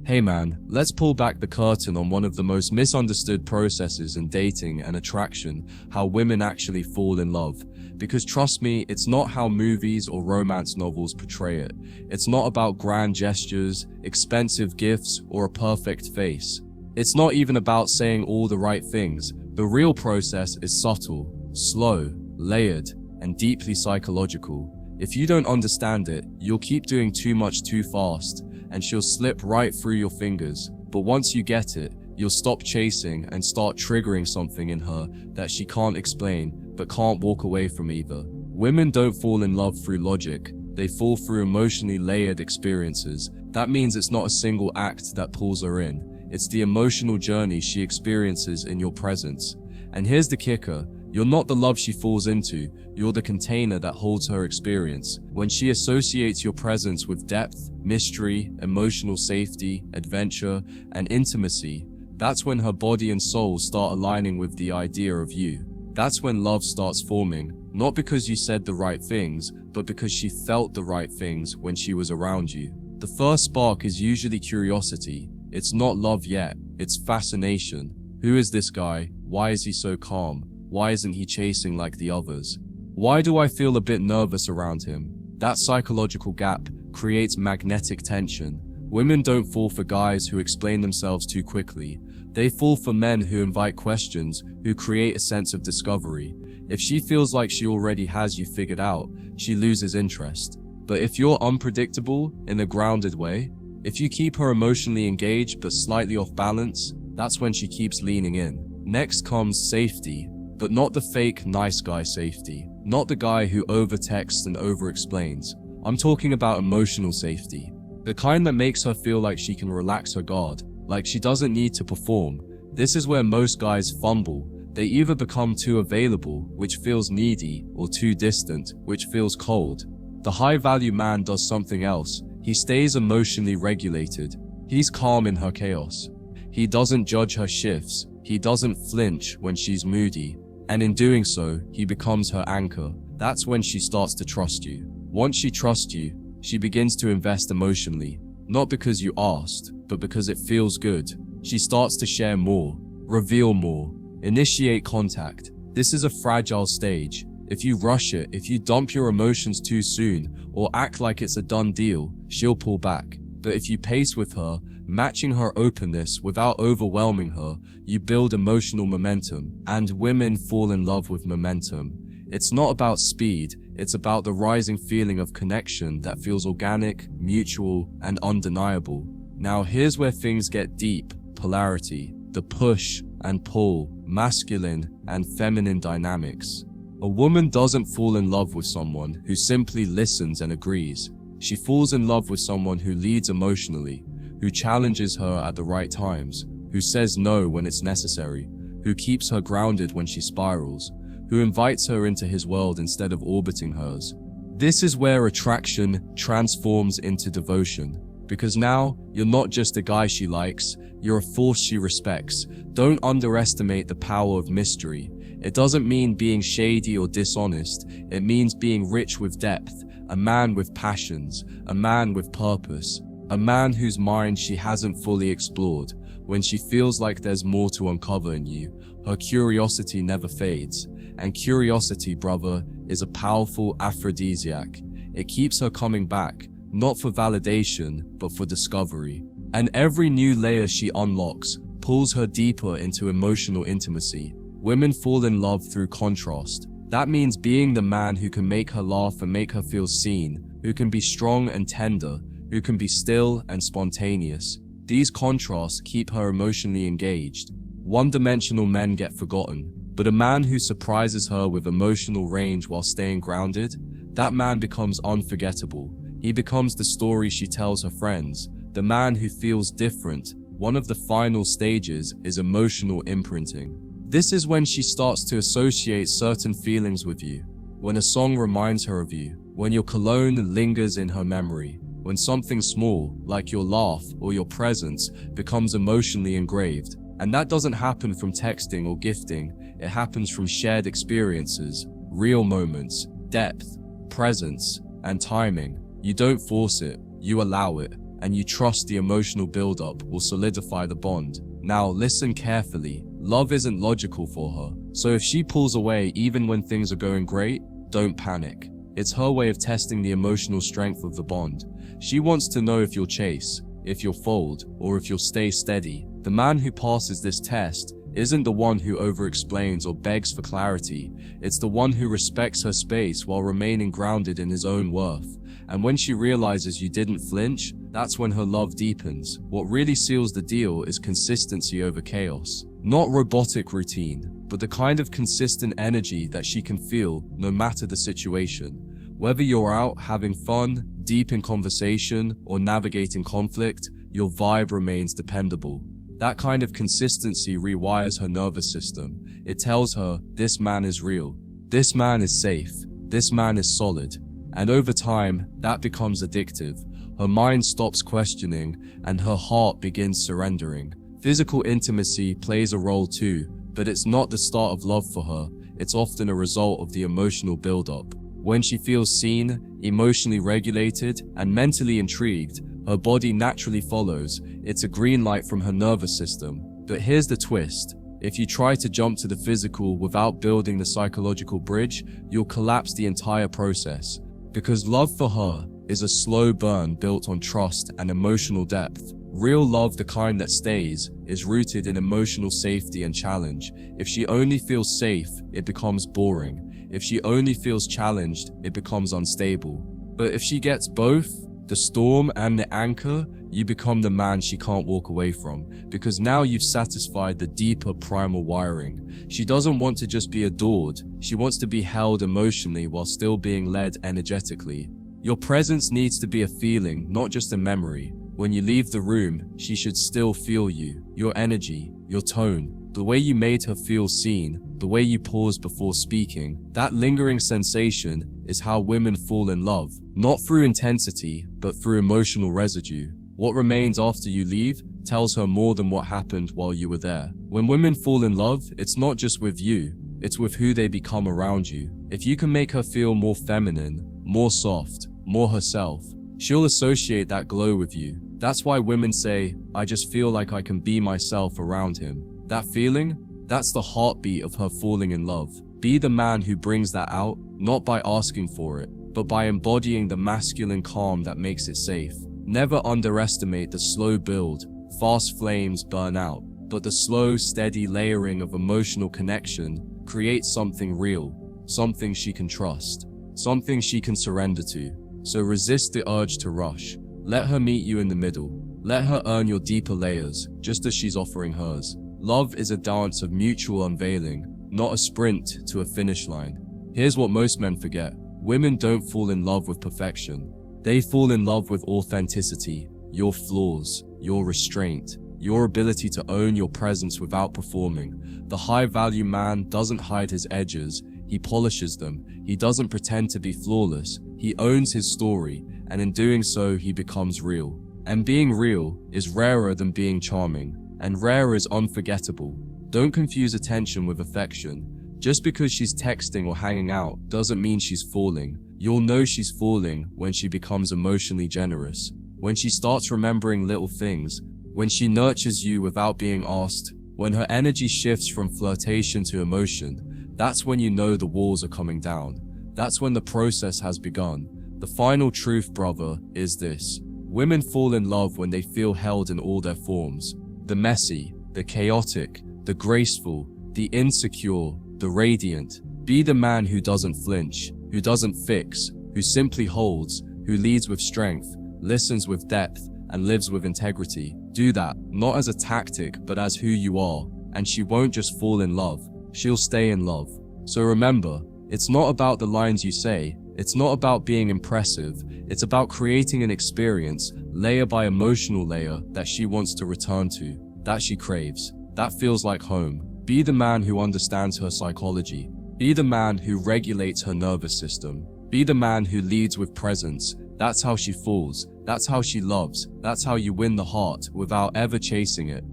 Hey man, let's pull back the curtain on one of the most misunderstood processes in dating and attraction, how women actually fall in love. Because trust me, it's not how movies or romance novels portray it. It's not about grand gestures, expensive gifts, or a perfect face. It's not even about saying all the right things. The real process is subtle, slow, layered, and deeply psychological. If you don't understand it, you'll keep doing too much too fast, and she'll slip right through your fingers. But once you get it, you'll stop chasing and start triggering something in her that she can't explain, but can't walk away from either. Women don't fall in love through logic, they fall through emotionally layered experiences. That means it's not a single act that pulls her in, it's the emotional journey she experiences in your presence. And here's the kicker. You're not the love she falls into, you're the container that holds her experience. When she associates your presence with depth, mystery, emotional safety, adventure, and intimacy, that's when her body and soul start aligning with the idea of you. That's when love starts forming, not because you said the right things, but because she felt the right things when she was around you. The first spark is usually curiosity. It's not love yet, it's fascination. Who is this guy? Why is he so calm? Why isn't he chasing like the others? Why do I feel a bit nervous around him? That psychological gap creates magnetic tension. Women don't fall for guys who explain themselves too quickly. They fall for men who invite questions, who create a sense of discovery. If she feels like she already has you figured out, she loses interest. But if you're unpredictable in a grounded way, if you keep her emotionally engaged but slightly off balance, that's when she keeps leaning in. Next comes safety. But not the fake nice guy safety, not the guy who over-texts and over-explains. I'm talking about emotional safety, the kind that makes her feel like she can relax her guard, like she doesn't need to perform. This is where most guys fumble. They either become too available, which feels needy, or too distant, which feels cold. The high-value man does something else. He stays emotionally regulated. He's calm in her chaos. He doesn't judge her shifts. He doesn't flinch when she's moody. And in doing so, he becomes her anchor. That's when she starts to trust you. Once she trusts you, she begins to invest emotionally, not because you asked, but because it feels good. She starts to share more, reveal more, initiate contact. This is a fragile stage. If you rush it, if you dump your emotions too soon, or act like it's a done deal, she'll pull back. But if you pace with her, matching her openness without overwhelming her, you build emotional momentum, and women fall in love with momentum. It's not about speed, it's about the rising feeling of connection that feels organic, mutual, and undeniable. Now here's where things get deep: polarity, the push and pull, masculine and feminine dynamics. A woman doesn't fall in love with someone who simply listens and agrees. She falls in love with someone who leads emotionally, who challenges her at the right times, who says no when it's necessary, who keeps her grounded when she spirals, who invites her into his world instead of orbiting hers. This is where attraction transforms into devotion, because now you're not just a guy she likes, you're a force she respects. Don't underestimate the power of mystery. It doesn't mean being shady or dishonest, it means being rich with depth, a man with passions, a man with purpose. A man whose mind she hasn't fully explored. When she feels like there's more to uncover in you, her curiosity never fades. And curiosity, brother, is a powerful aphrodisiac. It keeps her coming back, not for validation, but for discovery. And every new layer she unlocks pulls her deeper into emotional intimacy. Women fall in love through contrast. That means being the man who can make her laugh and make her feel seen, who can be strong and tender, who can be still and spontaneous. These contrasts keep her emotionally engaged. One-dimensional men get forgotten, but a man who surprises her with emotional range while staying grounded, that man becomes unforgettable. He becomes the story she tells her friends, the man who feels different. One of the final stages is emotional imprinting. This is when she starts to associate certain feelings with you, when a song reminds her of you, when your cologne lingers in her memory, when something small, like your laugh or your presence, becomes emotionally engraved. And that doesn't happen from texting or gifting, it happens from shared experiences, real moments, depth, presence, and timing. You don't force it, you allow it. and you trust the emotional buildup will solidify the bond. Now listen carefully. Love isn't logical for her. So if she pulls away even when things are going great, don't panic. It's her way of testing the emotional strength of the bond. She wants to know if you'll chase, if you'll fold, or if you'll stay steady. The man who passes this test isn't the one who over-explains or begs for clarity. It's the one who respects her space while remaining grounded in his own worth. And when she realizes you didn't flinch, that's when her love deepens. What really seals the deal is consistency over chaos. Not robotic routine, but the kind of consistent energy that she can feel no matter the situation. Whether you're out having fun, deep in conversation, or navigating conflict, your vibe remains dependable. That kind of consistency rewires her nervous system. It tells her, this man is real, this man is safe, this man is solid. And over time, that becomes addictive. Her mind stops questioning, and her heart begins surrendering. Physical intimacy plays a role too, but it's not the start of love for her. It's often a result of the emotional buildup. When she feels seen, emotionally regulated, and mentally intrigued, her body naturally follows. It's a green light from her nervous system. But here's the twist. If you try to jump to the physical without building the psychological bridge, you'll collapse the entire process. Because love for her is a slow burn built on trust and emotional depth. Real love, the kind that stays, is rooted in emotional safety and challenge. If she only feels safe, it becomes boring. If she only feels challenged, it becomes unstable. But if she gets both, the storm and the anchor, you become the man she can't walk away from, because now you've satisfied the deeper primal wiring. She doesn't want to just be adored, she wants to be held emotionally while still being led energetically. Your presence needs to be a feeling, not just a memory. When you leave the room, she should still feel you, your energy, your tone, the way you made her feel seen, the way you paused before speaking. That lingering sensation is how women fall in love, not through intensity, but through emotional residue. What remains after you leave tells her more than what happened while you were there. When women fall in love, it's not just with you, it's with who they become around you. If you can make her feel more feminine, more soft, more herself, she'll associate that glow with you. That's why women say, I just feel like I can be myself around him. That feeling, that's the heartbeat of her falling in love. Be the man who brings that out, not by asking for it, but by embodying the masculine calm that makes it safe. Never underestimate the slow build. Fast flames burn out, but the slow, steady layering of emotional connection creates something real, something she can trust, something she can surrender to. So resist the urge to rush. Let her meet you in the middle. Let her earn your deeper layers, just as she's offering hers. Love is a dance of mutual unveiling, not a sprint to a finish line. Here's what most men forget. Women don't fall in love with perfection. They fall in love with authenticity, your flaws, your restraint, your ability to own your presence without performing. The high-value man doesn't hide his edges, he polishes them. He doesn't pretend to be flawless, he owns his story, and in doing so, he becomes real. And being real is rarer than being charming, and rare is unforgettable. Don't confuse attention with affection. Just because she's texting or hanging out doesn't mean she's falling. You'll know she's falling when she becomes emotionally generous, when she starts remembering little things, when she nurtures you without being asked, when her energy shifts from flirtation to emotion. That's when you know the walls are coming down. That's when the process has begun. The final truth, brother, is this. Women fall in love when they feel held in all their forms. The messy, the chaotic, the graceful, the insecure, the radiant. Be the man who doesn't flinch, who doesn't fix, who simply holds, who leads with strength, listens with depth, and lives with integrity. Do that, not as a tactic, but as who you are. And she won't just fall in love, she'll stay in love. So remember, it's not about the lines you say, it's not about being impressive, it's about creating an experience, layer by emotional layer, that she wants to return to, that she craves, that feels like home. Be the man who understands her psychology. Be the man who regulates her nervous system. Be the man who leads with presence. That's how she falls. That's how she loves. That's how you win the heart without ever chasing it.